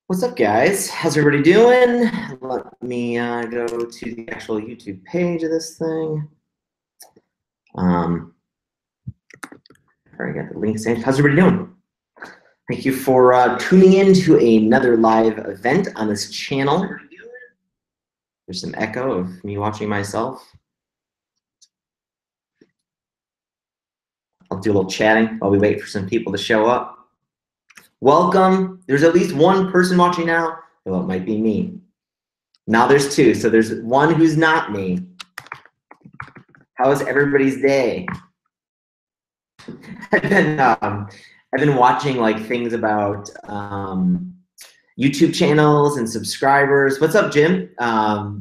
What's up, guys? How's everybody doing? Let me go to the actual YouTube page of this thing. I got the links in. How's everybody doing? Thank you for tuning in to another live event on this channel. There's some echo of me watching myself. I'll do a little chatting while we wait for some people to show up. Welcome. There's at least one person watching now. Well, it might be me. Now there's two, so there's one who's not me. How was everybody's day? I've been watching like things about YouTube channels and subscribers. What's up, Jim? I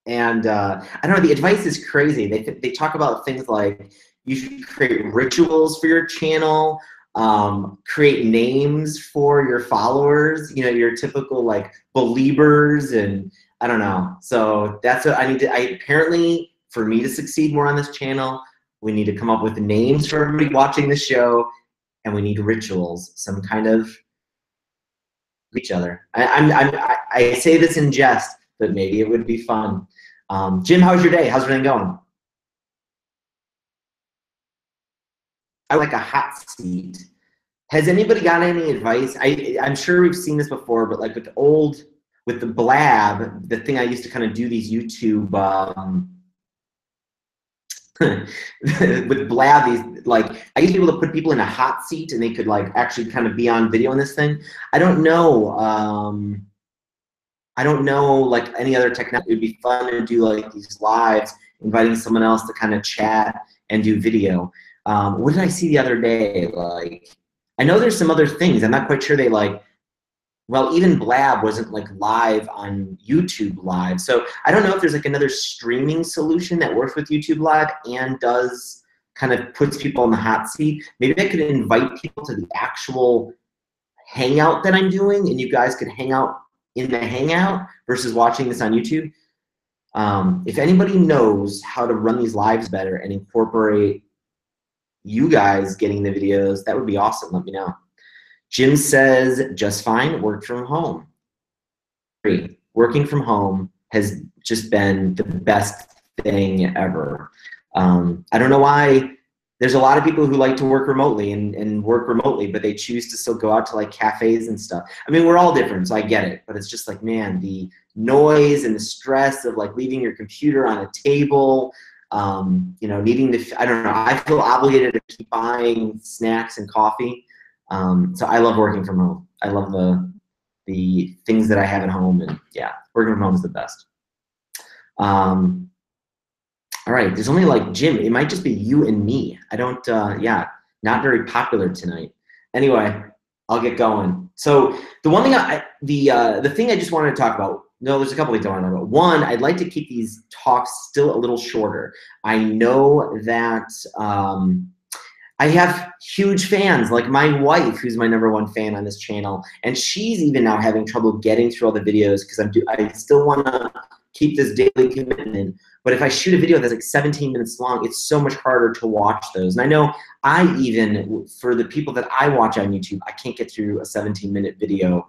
don't know. The advice is crazy. They talk about things like you should create rituals for your channel. Create names for your followers, you know, your typical like believers, and I don't know. So that's what I need to, apparently for me to succeed more on this channel, we need to come up with names for everybody watching the show, and we need rituals, some kind of each other. I say this in jest, but maybe it would be fun. Jim, how's your day? How's everything going? I like a hot seat. Has anybody got any advice? I'm sure we've seen this before, but like with the blab, the thing I used to kind of do these YouTube, with blab, these, like, I used to be able to put people in a hot seat and they could like actually kind of be on video in this thing. I don't know like any other technology. It would be fun to do like these lives, inviting someone else to kind of chat and do video. What did I see the other day? Like, I know there's some other things. I'm not quite sure they like, well, even Blab wasn't like live on YouTube Live. So I don't know if there's like another streaming solution that works with YouTube Live and does kind of puts people in the hot seat. Maybe I could invite people to the actual hangout that I'm doing and you guys could hang out in the hangout versus watching this on YouTube. If anybody knows how to run these lives better and incorporate you guys getting the videos, that would be awesome. Let me know. Jim says, just fine, work from home. Working from home has just been the best thing ever. I don't know why. There's a lot of people who like to work remotely and work remotely, but they choose to still go out to like cafes and stuff. I mean, we're all different, so I get it. But it's just like, man, the noise and the stress of like leaving your computer on a table, you know, needing to, I don't know, I feel obligated to keep buying snacks and coffee. So I love working from home. I love the things that I have at home, and yeah, working from home is the best. All right, there's only like Jim. It might just be you and me. I don't, yeah, not very popular tonight. Anyway, I'll get going. So the one thing the thing I just wanted to talk about, no, there's a couple things I want to talk about. One, I'd like to keep these talks still a little shorter. I know that I have huge fans, like my wife, who's my #1 fan on this channel, and she's even now having trouble getting through all the videos because I still want to keep this daily commitment. But if I shoot a video that's like 17 minutes long, it's so much harder to watch those. And I know for the people that I watch on YouTube, I can't get through a 17-minute video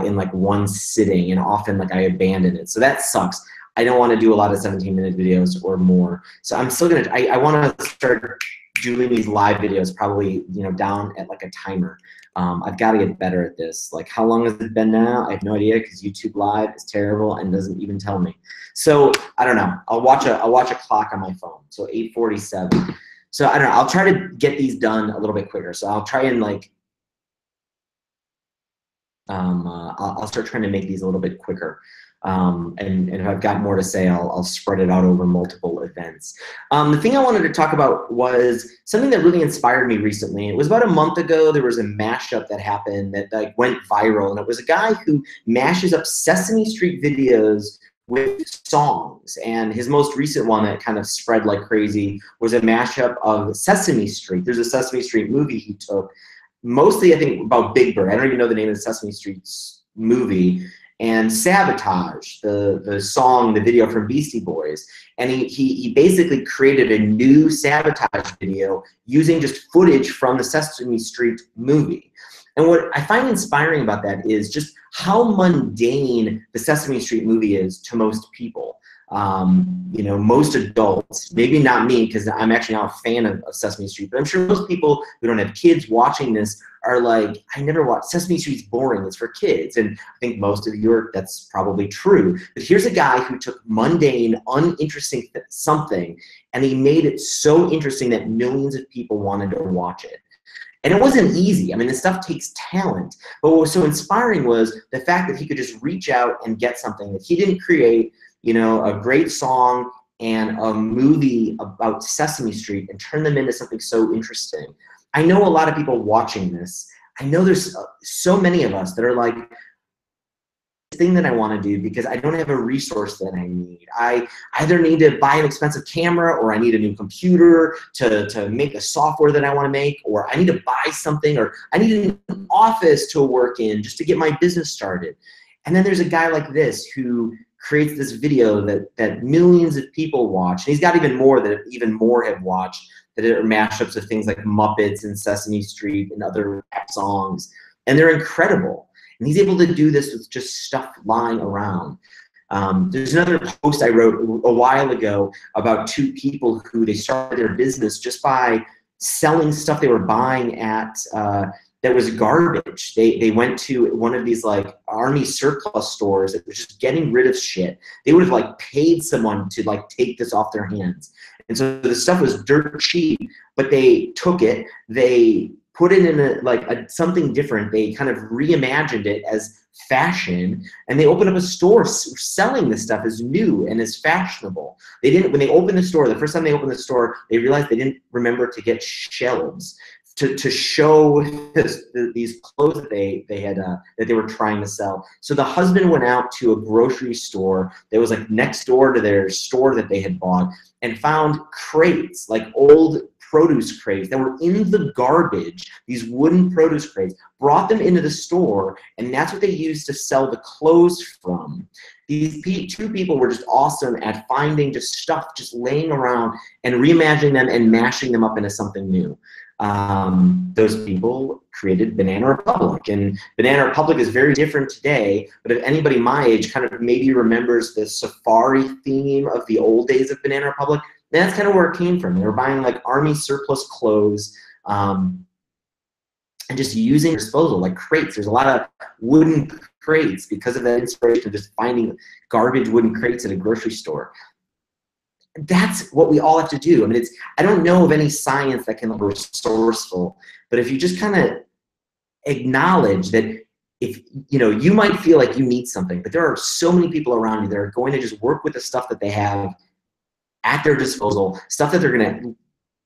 in like one sitting, and often like I abandon it. So that sucks. I don't want to do a lot of 17-minute videos or more. So I'm still gonna, I want to start doing these live videos, probably, you know, down at like a timer. I've got to get better at this. Like, how long has it been now? I have no idea, because YouTube Live is terrible and doesn't even tell me. So I don't know. I'll watch a clock on my phone. So 8:47. So I don't know. I'll try to get these done a little bit quicker. So I'll try and like, I'll start trying to make these a little bit quicker. And if I've got more to say, I'll spread it out over multiple events. The thing I wanted to talk about was something that really inspired me recently. It was about a month ago. There was a mashup that happened that like went viral, and it was a guy who mashes up Sesame Street videos with songs. And his most recent one that kind of spread like crazy was a mashup of Sesame Street. There's a Sesame Street movie he took, mostly I think about Big Bird. I don't even know the name of the Sesame Street movie. And Sabotage, the song, the video from Beastie Boys. And he basically created a new Sabotage video using just footage from the Sesame Street movie. And what I find inspiring about that is just how mundane the Sesame Street movie is to most people. You know, most adults, maybe not me, because I'm actually not a fan of Sesame Street, but I'm sure most people who don't have kids watching this are like, I never watched Sesame Street's boring, it's for kids. And I think most of you are, that's probably true. But here's a guy who took mundane, uninteresting something, and he made it so interesting that millions of people wanted to watch it. And it wasn't easy. I mean, this stuff takes talent. But what was so inspiring was the fact that he could just reach out and get something that he didn't create, you know, a great song and a movie about Sesame Street, and turn them into something so interesting. I know a lot of people watching this. I know there's so many of us that are like, thing that I want to do because I don't have a resource that I need. I either need to buy an expensive camera, or I need a new computer to make a software that I want to make, or I need to buy something, or I need an office to work in just to get my business started. And then there's a guy like this who creates this video that millions of people watch. And he's got even more have watched, that are mashups of things like Muppets and Sesame Street and other rap songs. And they're incredible. And he's able to do this with just stuff lying around. There's another post I wrote a while ago about two people who they started their business just by selling stuff they were buying at that was garbage. They went to one of these like army surplus stores that was just getting rid of shit. They would have like paid someone to like take this off their hands. And so the stuff was dirt cheap, but they took it, they put it in something different. They kind of reimagined it as fashion, and they opened up a store selling this stuff as new and as fashionable. They didn't, when they opened the store, the first time they opened the store, they realized they didn't remember to get shelves to show these clothes that they had that they were trying to sell. So the husband went out to a grocery store that was like next door to their store that they had bought, and found crates, like old produce crates that were in the garbage, these wooden produce crates, brought them into the store, and that's what they used to sell the clothes from. These two people were just awesome at finding just stuff just laying around and reimagining them and mashing them up into something new. Those people created Banana Republic, and Banana Republic is very different today, but if anybody my age kind of maybe remembers the safari theme of the old days of Banana Republic, that's kind of where it came from. They were buying like army surplus clothes and just using disposal, like crates. There's a lot of wooden crates because of that inspiration of just finding garbage wooden crates at a grocery store. That's what we all have to do. I mean, I don't know of any science that can be resourceful, but if you just kind of acknowledge that, if you know, you might feel like you need something, but there are so many people around you that are going to just work with the stuff that they have at their disposal, stuff that they're going to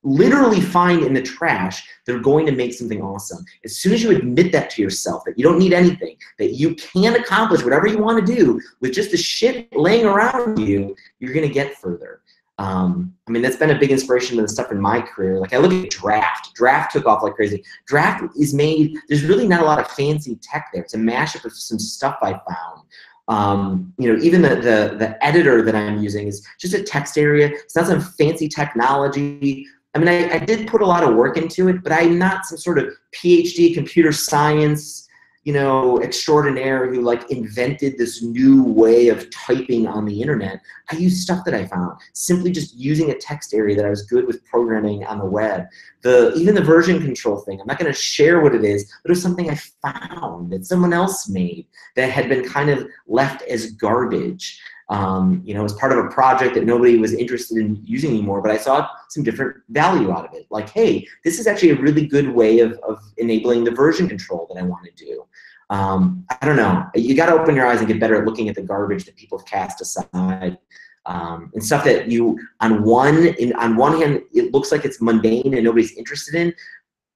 literally find in the trash. They're going to make something awesome. As soon as you admit that to yourself, that you don't need anything, that you can accomplish whatever you want to do with just the shit laying around you, you're going to get further. I mean, that's been a big inspiration to the stuff in my career. Like I look at Draft. Draft took off like crazy. Draft is made, there's really not a lot of fancy tech there. It's a mashup of some stuff I found. You know, even the editor that I'm using is just a text area. It's not some fancy technology. I mean, I did put a lot of work into it, but I'm not some sort of PhD computer science, you know, extraordinaire who like invented this new way of typing on the internet. I use stuff that I found, simply just using a text area that I was good with programming on the web. Even the version control thing, I'm not going to share what it is, but it was something I found that someone else made that had been kind of left as garbage. You know, as part of a project that nobody was interested in using anymore, but I saw some different value out of it. Like, hey, this is actually a really good way of enabling the version control that I want to do. I don't know. You got to open your eyes and get better at looking at the garbage that people have cast aside. And stuff that you, on one hand, it looks like it's mundane and nobody's interested in,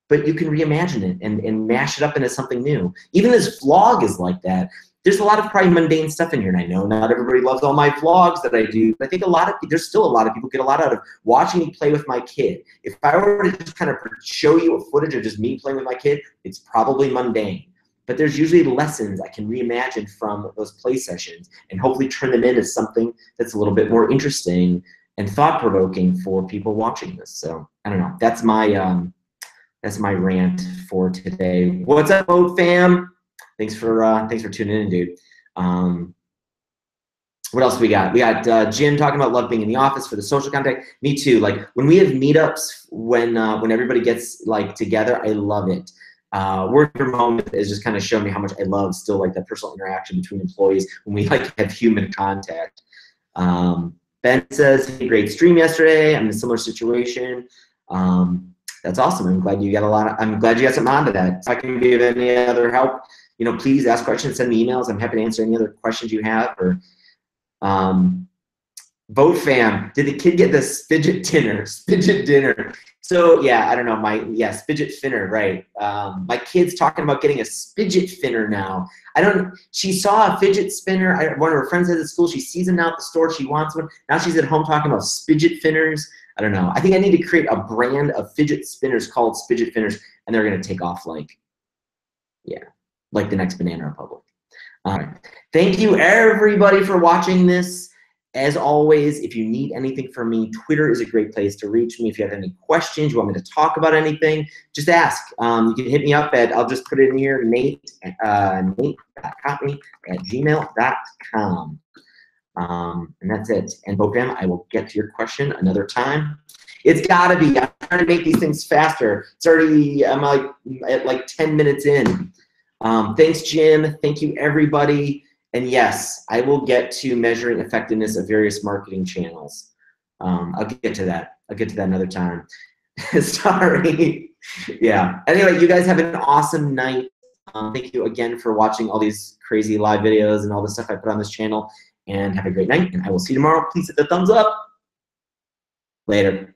but you can reimagine it and mash it up into something new. Even this vlog is like that. There's a lot of probably mundane stuff in here, and I know not everybody loves all my vlogs that I do, but I think there's still a lot of people get a lot out of watching me play with my kid. If I were to just kind of show you a footage of just me playing with my kid, it's probably mundane. But there's usually lessons I can reimagine from those play sessions and hopefully turn them into something that's a little bit more interesting and thought-provoking for people watching this. So I don't know. That's that's my rant for today. What's up, Boat fam? Thanks for tuning in, dude. What else we got? We got Jim talking about love being in the office for the social contact. Me too. Like when we have meetups, when everybody gets like together, I love it. Work from home is just kind of showing me how much I love still like that personal interaction between employees when we like have human contact. Ben says, hey, great stream yesterday. I'm in a similar situation. That's awesome. I'm glad you got I'm glad you got something onto that. If I can give any other help, you know, please ask questions, send me emails. I'm happy to answer any other questions you have. Or Vote fam, did the kid get the spidget dinner? Spidget dinner. So yeah, I don't know. Spidget finner, right? My kid's talking about getting a spidget finner now. She saw a fidget spinner. One of her friends at the school. She sees them now at the store. She wants one. Now she's at home talking about spidget finners. I don't know. I think I need to create a brand of fidget spinners called spidget finners, and they're gonna take off like the next Banana Republic. All right. Thank you everybody for watching this. As always, if you need anything from me, Twitter is a great place to reach me. If you have any questions, you want me to talk about anything, just ask. You can hit me up I'll just put it in here, nate.cotney@gmail.com. And that's it. And Bogam, I will get to your question another time. It's gotta be. I'm trying to make these things faster. It's already, I'm like 10 minutes in. Thanks, Jim. Thank you, everybody. And yes, I will get to measuring effectiveness of various marketing channels. I'll get to that. I'll get to that another time. Sorry. Yeah. Anyway, you guys have an awesome night. Thank you again for watching all these crazy live videos and all the stuff I put on this channel. And have a great night. And I will see you tomorrow. Please hit the thumbs up. Later.